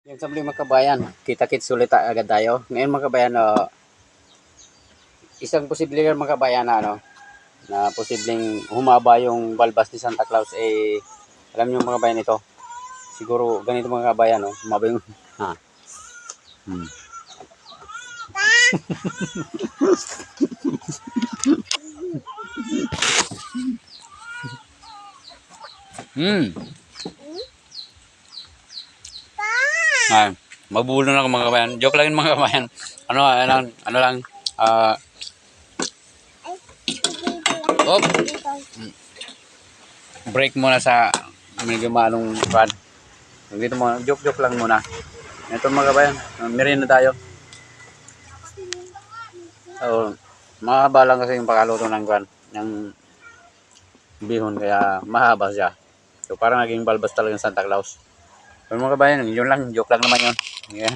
Yung sabli mga kabayan, kita-kits ulit agad tayo. Ngayon mga kabayan, isang posible yan mga kabayan na na posibleng humaba yung balbas ni Santa Claus alam niyo mga kabayan ito. Siguro ganito mga kabayan, humaba yung ha. Hmm. Hmm. Ay, mabulo na ako mga kabayan. Joke lang yun mga kabayan. Ano lang, ah, op, break muna sa medyo malong pan. Dito mo, joke lang muna. Ito mga kabayan, merienda tayo. So, mahaba lang kasi yung pagkaluto ng kwan, ng bihon, kaya mahaba siya. So, parang naging balbas talaga ng Santa Claus. So, mga kabayan, yun lang, joke lang naman yun. Yeah.